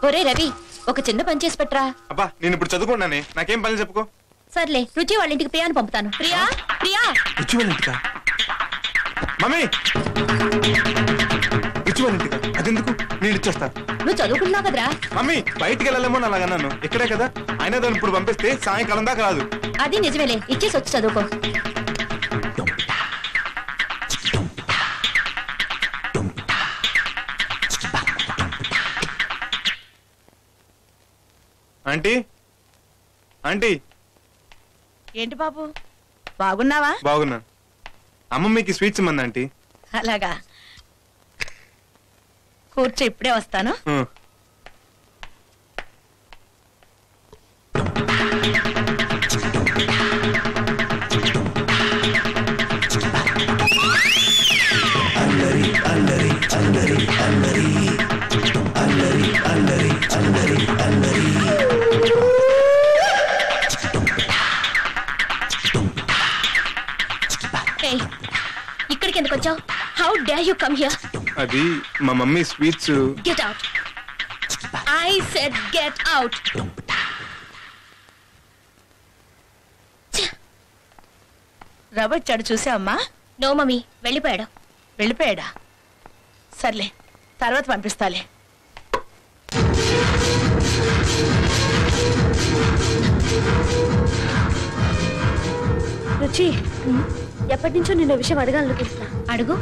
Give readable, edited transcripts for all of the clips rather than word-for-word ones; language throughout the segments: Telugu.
ఒరే రవి, ఒక చిన్న పని చేసి పెట్టరా. అబ్బా నేను ఇప్పుడు చదువుకున్నానే, నాకేం పని చెప్పుకో. సర్లే, రుచి వాళ్ళ ఇంటికి ప్రియాని పంపుతాను. ప్రియా ప్రియా రుచి వాళ్ళ ఇంటికా? మమ్మీ రుచి వాళ్ళ ఇంటికా? అదెందుకు? నేను ఇచ్చేస్తా. నువ్వు చదువుకున్నావు కదరా. మమ్మీ బయటికి వెళ్ళలేమో అలాగన్నాను. ఇక్కడే కదా, అయినా దాన్ని ఇప్పుడు పంపిస్తే సాయంకాలం దాకా రాదు. అది నిజమేలే, ఇచ్చేసి వచ్చి చదువుకో. Aunty aunty. ఏంటి బాబు, బాగున్నావా? బాగున్నాను. అమ్మ మీకు స్వీట్స్ ఇమ్మంది ఆంటీ. అలాగా, కూర్చో, ఇప్పుడే వస్తాను. ఇక్కడికి ఎందుకు వచ్చావు? How dare you come here? అది మా mummy sweets. Get out. I said get out. Ravi వచ్చాడు, చూసావమ్మా? నో మమ్మీ, వెళ్ళిపోయాడు. వెళ్ళిపోయాడా? సర్లే, తర్వాత పంపిస్తాలే. రుచి, ఎప్పటి నుంచో నిన్న విషయం అడగాలనుకుంటున్నా. అడుగు.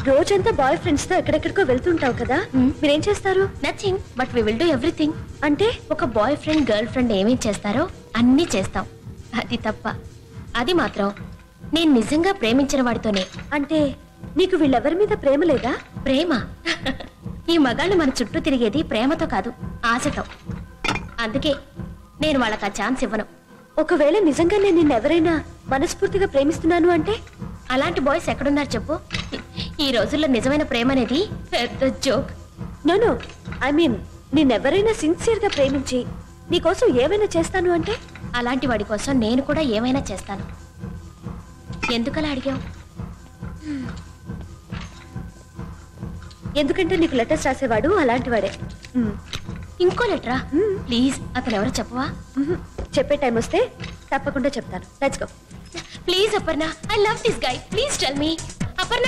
రోజంతా బాయ్ ఫ్రెండ్స్ తో ఎక్కడెక్కడికో వెళ్తుంటావు కదా, మీరేం చేస్తారు? Nothing, but we will do everything. అంటే ఒక బాయ్ ఫ్రెండ్ గర్ల్ ఫ్రెండ్ ఏమేం చేస్తారో అన్నీ చేస్తాం. అది తప్ప. అది మాత్రం నేను నిజంగా ప్రేమించిన వాడితోనే. అంటే నీకు వీళ్ళెవరి మీద ప్రేమ లేదా? ప్రేమ? ఈ మగాళ్ళు మన చుట్టూ తిరిగేది ప్రేమతో కాదు, ఆశతో. అందుకే నేను వాళ్ళకి ఆ ఛాన్స్ ఇవ్వను. ఒకవేళ నిజంగా నేను నిన్నెవరైనా మనస్ఫూర్తిగా ప్రేమిస్తున్నాను అంటే? అలాంటి బాయ్స్ ఎక్కడున్నారు చెప్పు? ఈ రోజుల్లో నిజమైన ప్రేమ అనేది పెద్ద జోక్. నో, ఐ మీన్ నిన్నెవరైనా సిన్సియర్ గా ప్రేమించి నీకోసం ఏమైనా చేస్తాను అంటే? అలాంటి వాడి కోసం నేను కూడా ఏమైనా చేస్తాను. ఎందుకలా అడిగావు? ఎందుకంటే నీకు లెటర్స్ రాసేవాడు అలాంటి వాడే. ఇంకో లెటరా? ప్లీజ్, అతను ఎవరో చెప్పవా? చెప్పే టైం వస్తే తప్పకుండా చెప్తాను. Let's go. Please Aparna, I love this guy. Please tell me. Aparna,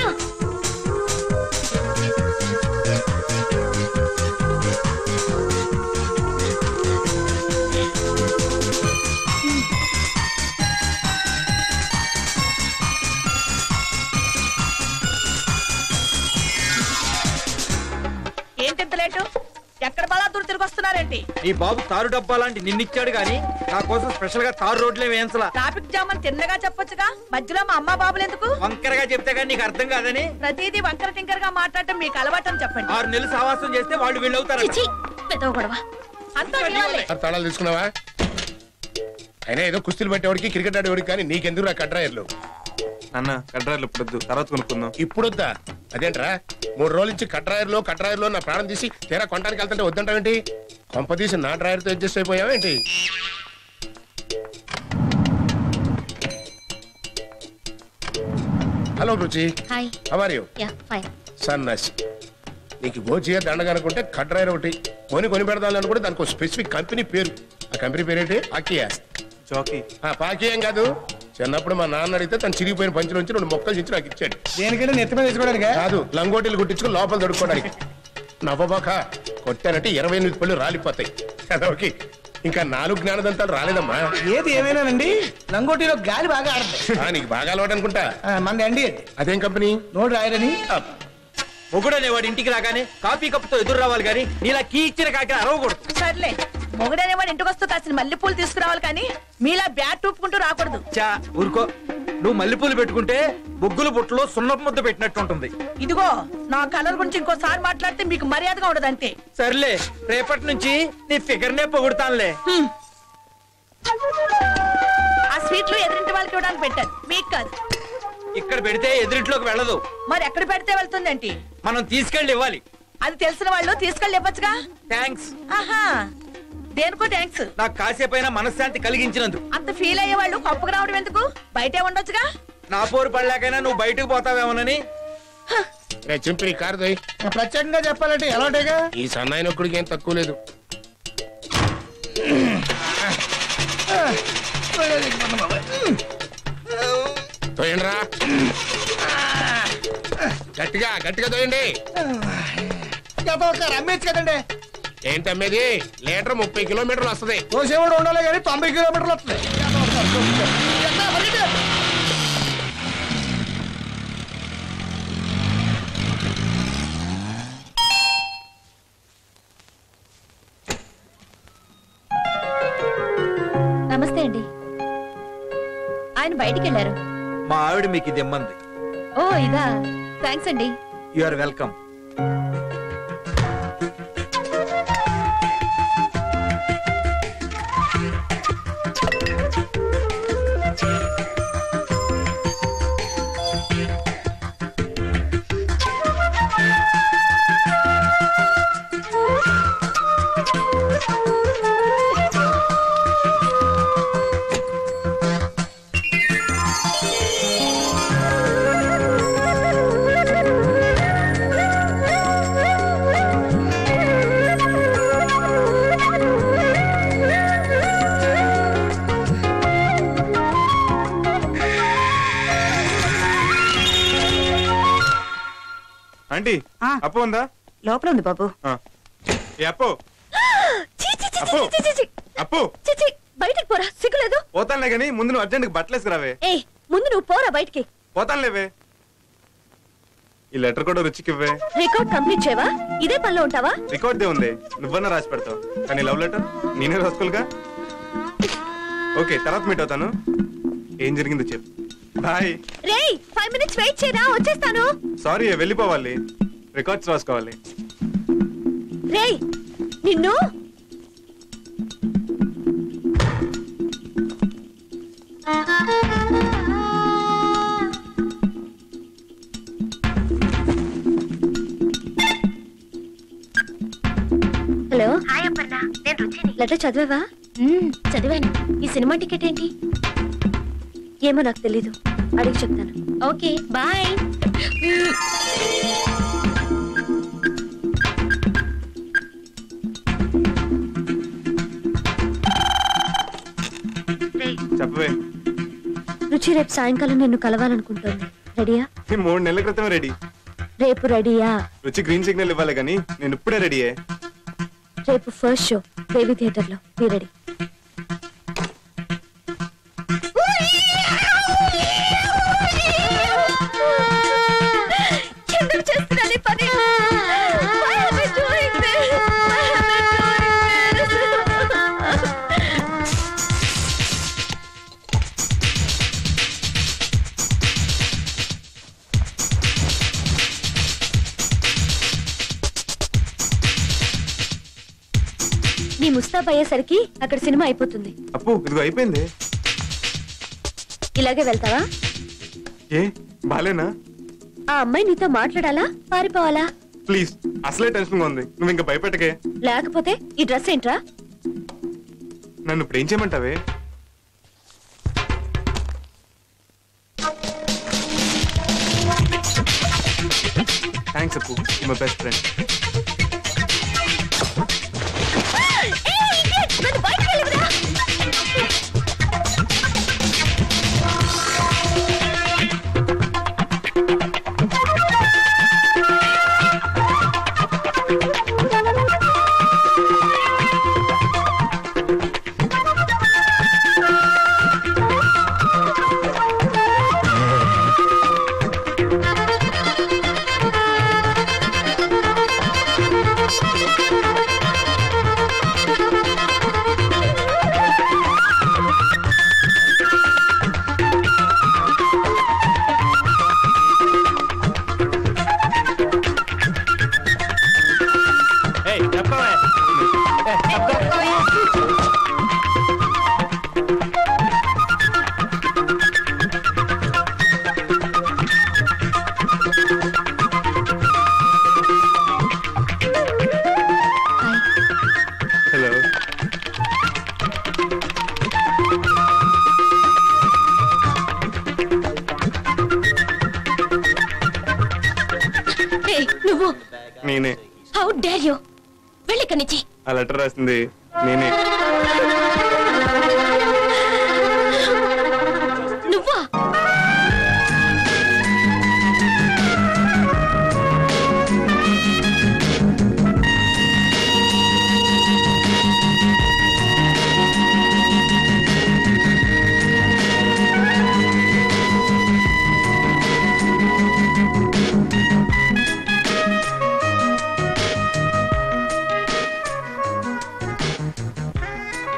ఏంటంత లేటు? ఎక్కడ బలాదూరు తిరిగి వస్తున్నారేంటి? నీ బాబు తారు డబ్బా లాంటి నిన్నిచ్చాడు గాని నా కోసం స్పెషల్ గా తారు రోడ్లే వేయించలా. ట్రాఫిక్ జామ్ అని తిన్నగా చెప్పొచ్చుగా, మధ్యలో మా అమ్మ బాబులు ఎందుకు? వంకరగా చెప్తే గానీ నీకు అర్థం కాదని. ప్రతిదీ వంకర టింకర్ గా మాట్లాడటం మీకు అలవాటని చెప్పండి. 6 నెలలు సావాసం చేస్తే వాళ్ళు వీళ్ళవుతారు. గొడవ అంతా వినాలి. తాళాలు తీసుకున్నావా? అయినా ఏదో కుస్తీలు పట్టేవాడికి క్రికెట్ ఆడేవాడికి కానీ నీకెందుకు రా కడ్రాయర్లు? అన్న కడ్రాయర్లు ఇప్పుడు తర్వాత కొనుక్కుందాం. ఇప్పుడు వద్దా? అదేంట్రా 3 రోజుల నుంచి కడ్రాయర్లో నా ప్రాణం తీసి తీరా కొనడానికి వెళ్తుంటే వద్దంటావేంటి? కొంప తీసి నా డ్రాయర్తో అడ్జస్ట్ అయిపోయావేంటి? Hello Ruchi. Hi. How are you? Yeah fine. సన్నాసి, నీకు గోచిగా దండగనుకుంటే కడ్రాయర్ ఒకటి కొని పెడదాం అనుకుంటే దానికి స్పెసిఫిక్ కంపెనీ పేరు. ఆ కంపెనీ పేరేంటి? పాకియా. జాకీ. పాకి ఏం కాదు, చిన్నప్పుడు మా నాన్న అడిగితే తను చిరిగిపోయిన పంచి నుంచి 2 మొక్కలు చించి నాకు ఇచ్చాడు. దేనికంటే నెత్తి మీద తెచ్చుకోవడానికి కాదు, లంగోటీలు కుట్టించుకుని లోపల దొడుకోవడానికి. నవ్వబాక, కొట్టానంటే 28 పళ్ళు రాలిపోతాయి. ఓకే, ఇంకా 4 జ్ఞానదంతాలు రాలేదమ్మా. ఏది ఏమైనానండి, లంగోటీలో గాలి బాగా ఆడుతుంది. నీకు బాగా అలవాటు అనుకుంటా. మంది అండి. అదేం కంపెనీ? నోడు రాయరని. మొగుడనేవాడు ఇంటికి రాగానే కాఫీ కప్పుతో ఎదురు రావాలి కానీ నీలా కీ ఇచ్చిన కాకి అరవకూడదు. సర్లే, మొగుడనేవాడు ఇంటికి వస్తూ కాసిన మల్లెపూలు తీసుకురావాలి కానీ మీలా బ్యాట్ ఊపుకుంటూ రాకూడదు. చా ఊరుకో, నువ్వు మల్లెపూలు పెట్టుకుంటే బొగ్గుల బుట్టలో సున్నపు ముద్ద పెట్టినట్టు ఉంటుంది. ఇదిగో, నా కలర్ గురించి ఇంకోసారి మాట్లాడితే మీకు మర్యాదగా ఉండదు అంతే. సర్లే, రేపటి నుంచి నీ ఫిగర్ నే పొగుడుతానులే. ఆ స్వీట్లు ఎదురింటి వాళ్ళకి ఇవ్వడానికి పెట్టారు, మీకు కాదు. ఇక్కడ పెడితే ఎదురింట్లోకి వెళ్ళదు. మరి ఎక్కడ పెడితే వెళ్తుందేంటి? మనం తీసుకెళ్ళి ఇవ్వాలి. అది తెలిసిన వాళ్ళు తీసుకెళ్ళి ఇవ్వచ్చుగా. థ్యాంక్స్. ఆహా, దేనికో థ్యాంక్స్. నాకు కాసేపైనా మనశ్శాంతి కలిగించినందుకు. అంత ఫీల్ అయ్యే వాళ్ళు కప్పుకు రావడం ఎందుకు? బయటే ఉండొచ్చుగా. నా పోరు పడలేకైనా నువ్వు బయటకు పోతావేమోనని. రే చింపి కారు దోయ్. ప్రత్యేకంగా చెప్పాలంటే ఎలాంటిగా ఈ సన్నాయి నొక్కుడికి ఏం తక్కువ లేదు. తోయండిరా, గట్టిగా గట్టిగా తోయండి. అమ్మేచ్చు కదండి. ఏంటి అమ్మేది? లీటర్ 30 కిలోమీటర్లు వస్తుంది. కోసేవాడు ఉండాలి కానీ 90 కిలోమీటర్లు వస్తుంది. నమస్తే అండి. ఆయన బయటికి వెళ్ళారు. మా ఆవిడ మీకు ఇది ఇమ్మంది. ఓ ఇదా, థ్యాంక్స్ అండి. You are welcome. ఆంటీ అప్పు ఉందా? లోపల ఉంది బాబు. ఏ అప్పు అప్పు అప్పు బయటికి పోరా, సిగ్గులేదు. పోతానులే గానీ ముందు నువ్వు అర్జెంట్ బట్టలు వేసుకురావే. ఏ ముందు నువ్వు పోరా బయటికి. పోతానులేవే. ఈ లెటర్ కూడా రుచికి ఇవ్వే. రికార్డ్ కంప్లీట్ చేయవా? ఇదే పనిలో ఉంటావా? రికార్డ్ దే ఉంది, నువ్వన్నా రాసి పెడతావు. కానీ లవ్ లెటర్ నేనే రాసుకోలుగా. ఓకే, తర్వాత మీట్ అవుతాను. ఏం జరిగిందో చెప్పు. బాయ్. రేయ్ 5 minutes వెయిట్ చేయరా, వచ్చేస్తాను. సారీ, వెళ్ళిపోవాలి. రికార్డ్స్ రాసుకోవాలి. రేయ్ నిన్ను. హలో. హాయ్ అపర్ణ, నేను రుచిని. లెటర్ చదివావా? చదివాను. ఈ సినిమా టికెట్ ఏంటి? ఏమో నాకు తెలీదు, అడిగి చెప్తాను. Okay bye. చెప్పవే. రుచి రేపు సాయంకాలం నిన్ను కలవాలనుకుంటోంది. రెడీయా? 3 నెలల క్రితం రెడీ. రేపు రెడీయా? రుచి గ్రీన్ సిగ్నల్ ఇవ్వాలి కానీ నేను ఇప్పుడే రెడీయే. రేపు ఫస్ట్ షో దేవి థియేటర్ లో. మీ రెడీ? ఎందుకు చేస్తున్నాను ఈ పని? Why am I doing this? Why am I doing this? నీ ముస్తాబ్ అయ్యేసరికి అక్కడ సినిమా అయిపోతుంది. అప్పు ఇదిగో అయిపోయింది. ఇలాగే వెళ్తావా? ఏ బాలేనా? ఆ అమ్మాయి నీతో మాట్లాడాలా, పారిపోవాలా? ప్లీజ్, అసలే టెన్షన్ గా ఉంది. నువ్వు ఇంకా భయపెట్టకే. లేకపోతే ఈ డ్రెస్ ఏంట్రా? నన్ను ఇప్పుడు ఏం చేయమంటావే? థ్యాంక్స్ అప్పు, మై బెస్ట్ ఫ్రెండ్. వెళ్ళి ఇక్కడి నుంచి. ఆ లెటర్ రాసింది నేనే. నువ్వా?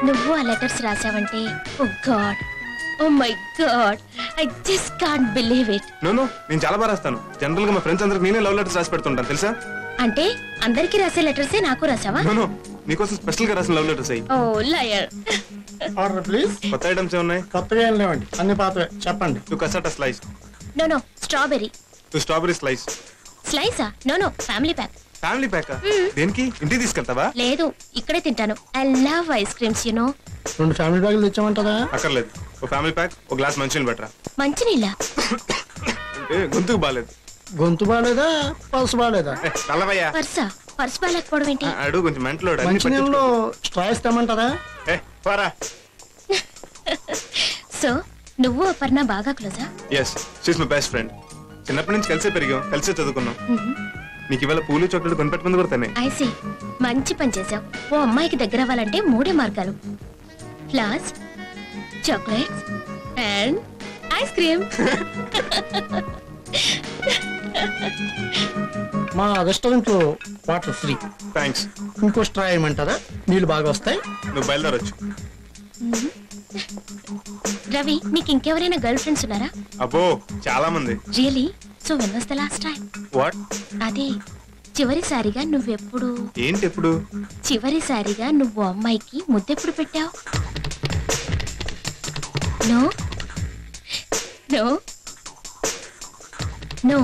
నువ్వు ఆ లెటర్స్ రాసావంటే oh god, oh my god, I just can't believe it. No నేను చాలా బాగా రాస్తాను. జనరల్ గా మా ఫ్రెండ్స్ అందరికి నేనే లవ్ లెటర్స్ రాసి పెడుతుంటాను తెలుసా. అంటే అందరికీ రాసే లెటర్సే నాకు రాసావా? నో నీకోసం స్పెషల్ గా రాసిన లవ్ లెటర్స్ అయ్యి. Oh liar. Order please. కొత్త ఐటమ్స్ ఏమున్నాయి? కొత్తగా ఏం లేవండి, అన్ని పాతవే. చెప్పండి. Two cassata slice. No strawberry. Two strawberry slice. స్లైసా? No family pack. Family pack? దేనికి? ఇంటికి తీసుకెళ్తావా? లేదు, ఇక్కడే తింటాను. I love ice creams you know. 2 family ప్యాకులు తెచ్చామంటారా? అక్కర్లేదు. ఓ ఫ్యామిలీ ప్యాక్, ఓ గ్లాస్ మంచినీళ్ళు పెట్టరా. మంచినీళ్ళ? అంటే గొంతుకు బాగాలేదు. గొంతు బాగాలేదా, పల్స్ బాగాలేదా? నల్లవయ్యా. పర్స్ బాగాలేకపోవడం ఏంటి? అడుగు కొంచెం మెంటలో. మంచినీళ్ళలో స్ట్రాయిస్ తెమ్మంటారా? పోరా. సో నువ్వు అపర్ణ బాగా క్లోజా? Yes, she's my best friend. చిన్నప్పటి నుంచి కలిసే పెరిగాం, కలిసే చదువుకున్నాం. నీకు ఇవాళ పూలు చాక్లెట్ కొనిపెట్టమంది కూడా తనే. ఐ సీ, మంచి పని చేసావు. ఓ అమ్మాయికి దగ్గర అవ్వాలంటే 3 మార్గాలు: flowers, chocolates and ice cream. మా రెస్టారెంట్ లో వాటర్ ఫ్రీ. థ్యాంక్స్. ఇంకో స్ట్రా ఏమంటారా? నీళ్ళు బాగా వస్తాయి. నువ్వు బయలుదేరొచ్చు. రవి, నీకు ఇంకెవరైనా గర్ల్ ఫ్రెండ్స్ ఉన్నారా? అబ్బో చాలా మంది. Really? So when was the last time? What? అదే చివరిసారిగా నువ్వెప్పుడు? ఏంటి ఎప్పుడు? చివరిసారిగా నువ్వు అమ్మాయికి ముద్దెప్పుడు పెట్టావు? No no no